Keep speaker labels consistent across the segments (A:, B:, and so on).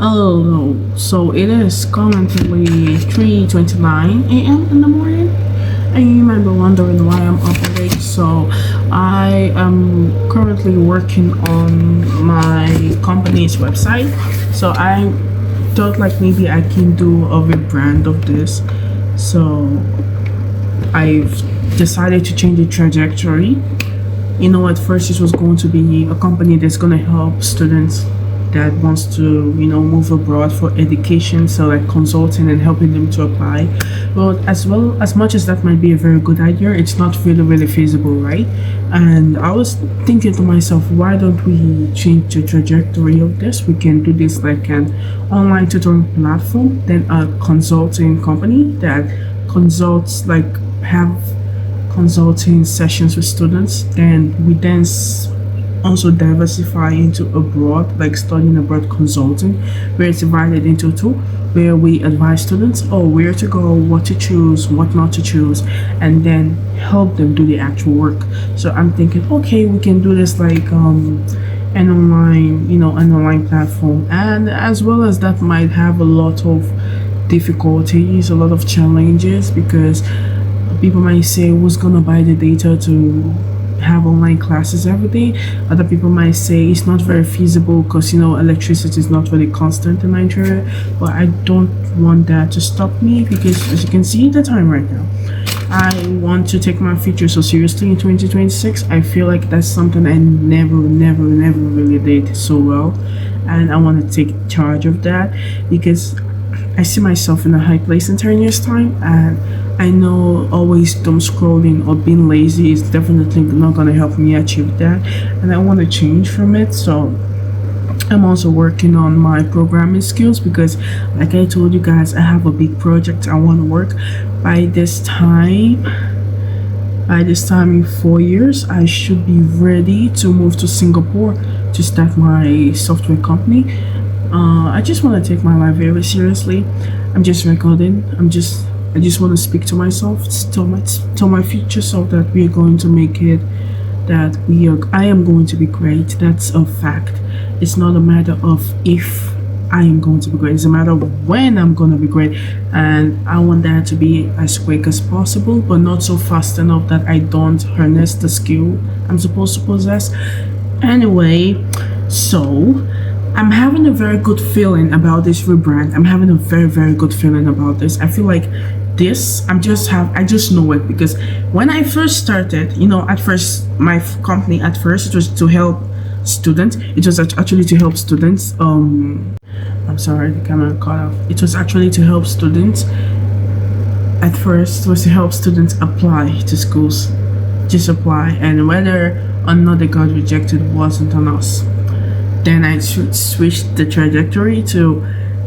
A: Oh no, so it is currently 3:29 a.m. in the morning. And you might be wondering why I'm up late. So I am currently working on my company's website. So I thought like maybe I can do a rebrand of this. So I've decided to change the trajectory. You know, at first it was going to be a company that's going to help students that wants to, move abroad for education, so like consulting and helping them to apply. Well, as much as that might be a very good idea, it's not really feasible, right? And I was thinking to myself, why don't we change the trajectory of this? We can do this like an online tutoring platform, then a consulting company that consults, like have consulting sessions with students. Then we then also diversify into abroad, like studying abroad consulting, where it's divided into two, where we advise students where to go, what to choose, what not to choose, and then help them do the actual work. So I'm thinking, okay, we can do this like an online platform, and as well as that might have a lot of difficulties, a lot of challenges, because people might say, who's gonna buy the data to have online classes every day? Other people might say it's not very feasible because electricity is not really constant in Nigeria. But I don't want that to stop me, because as you can see the time right now, I want to take my future so seriously in 2026. I feel like that's something I never really did so well, and I want to take charge of that, because I see myself in a high place in 10 years time, and I know always dumb scrolling or being lazy is definitely not going to help me achieve that, and I want to change from it. So I'm also working on my programming skills, because like I told you guys, I have a big project I want to work by this time. By this time in 4 years, I should be ready to move to Singapore to start my software company. I just want to take my life very seriously. I'm just recording. I just want to speak to myself, tell my future self that we are going to make it. I am going to be great. That's a fact. It's not a matter of if I am going to be great. It's a matter of when I'm going to be great, and I want that to be as quick as possible, but not so fast enough that I don't harness the skill I'm supposed to possess. Anyway, so I'm having a very good feeling about this rebrand. I'm having a very good feeling about this. I feel like I just know it, because when I first started, at first my company, at first it was to help students. It was actually to help students. I'm sorry, the camera cut off. It was actually to help students. At first, it was to help students apply to schools, just apply, and whether or not they got rejected wasn't on us. Then I switched the trajectory to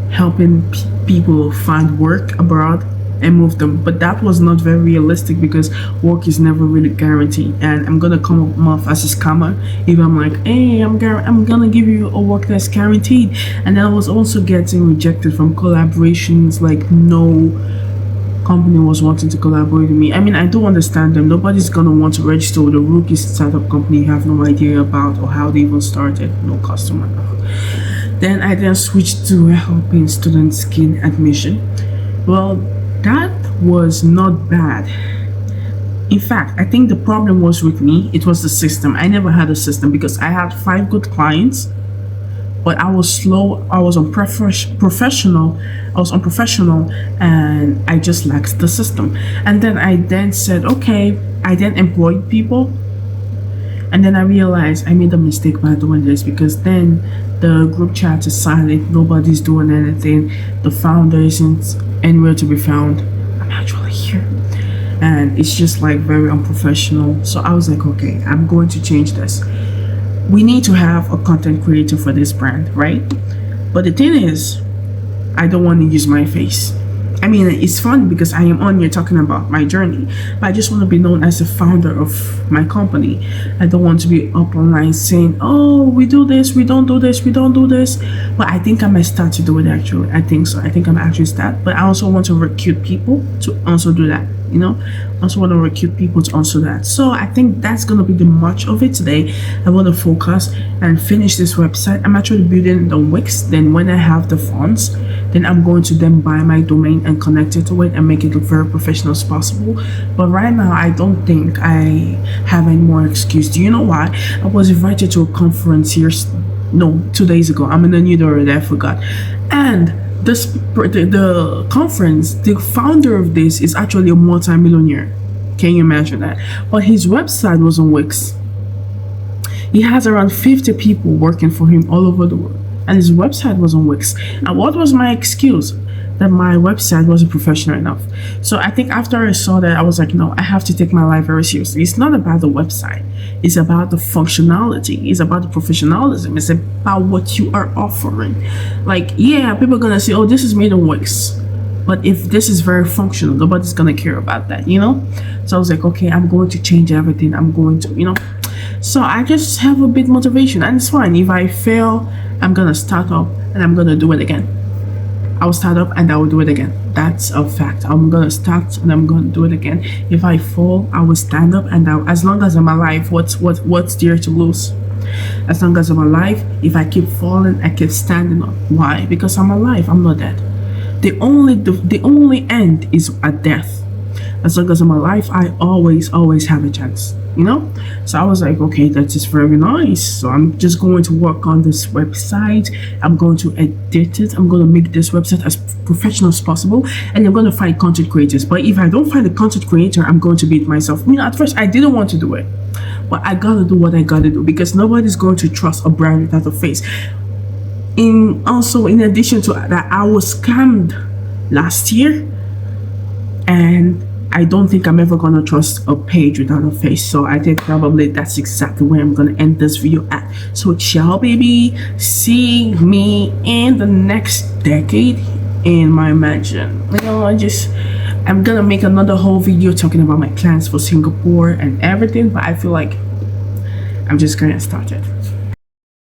A: helping people find work abroad and move them. But that was not very realistic, because work is never really guaranteed. And I'm gonna come off as a scammer if I'm like, hey, I'm gonna give you a work that's guaranteed. And then I was also getting rejected from collaborations, like no company was wanting to collaborate with me. I mean, I do understand them. Nobody's gonna want to register with a rookie startup company you have no idea about or how they even started, no customer. Then I switched to helping students gain admission. Well, that was not bad. In fact, I think the problem was with me. It was the system. I never had a system, because I had 5 good clients, but I was slow. I was unprofessional. And I just lacked the system. And then I said, okay, I then employed people. And then I realized I made a mistake by doing this, because then the group chat is silent. Nobody's doing anything. The founder isn't anywhere to be found. I'm actually here. And it's just like very unprofessional. So I was like, okay, I'm going to change this. We need to have a content creator for this brand, right? But the thing is, I don't want to use my face. I mean, it's fun because I am on here talking about my journey, but I just want to be known as the founder of my company. I don't want to be up online saying, oh, we do this, we don't do this, we don't do this. But I think I might start to do it actually. I think so. I think I'm actually start. But I also want to recruit people to also do that. you know. I also want to recruit people to answer that. So I think that's gonna be the much of it today. I want to focus and finish this website. I'm actually building the Wix. Then when I have the funds, then I'm going to then buy my domain and connect it to it and make it look very professional as possible. But right now, I don't think I have any more excuse. Do you know why? I was invited to a conference here, no, 2 days ago. I'm in the new already, I forgot. And the conference, the founder of this is actually a multi-millionaire. Can you imagine that? But his website was on Wix. He has around 50 people working for him all over the world, and his website was on Wix. And what was my excuse? That my website wasn't professional enough. So I think after I saw that, I was like, no, I have to take my life very seriously. It's not about the website. It's about the functionality. It's about the professionalism. It's about what you are offering. Like, yeah, people are gonna say, oh, this is made on Wix. But if this is very functional, nobody's gonna care about that, you know? So I was like, okay, I'm going to change everything. I'm going to, you know. So I just have a bit motivation, and it's fine. If I fail, I'm gonna start up and I'm gonna do it again. I'll start up and I will do it again. That's a fact. I'm gonna start and I'm gonna do it again. If I fall, I will stand up, and as long as I'm alive, what's there to lose? As long as I'm alive, if I keep falling, I keep standing up. Why? Because I'm alive. I'm not dead. The only end is a death. As long as I'm alive, I always have a chance, you know. So I was like, okay, that is very nice. So I'm just going to work on this website. I'm going to edit it. I'm going to make this website as professional as possible, and I'm going to find content creators. But if I don't find a content creator, I'm going to beat myself. You know, at first I didn't want to do it, but I gotta do what I gotta do, because nobody's going to trust a brand without a face. In addition to that, I was scammed last year, and I don't think I'm ever gonna trust a page without a face. So I think probably that's exactly where I'm gonna end this video at. So ciao, baby. See me in the next decade in my mansion. You know, I'm gonna make another whole video talking about my plans for Singapore and everything, but I feel like I'm just gonna start it.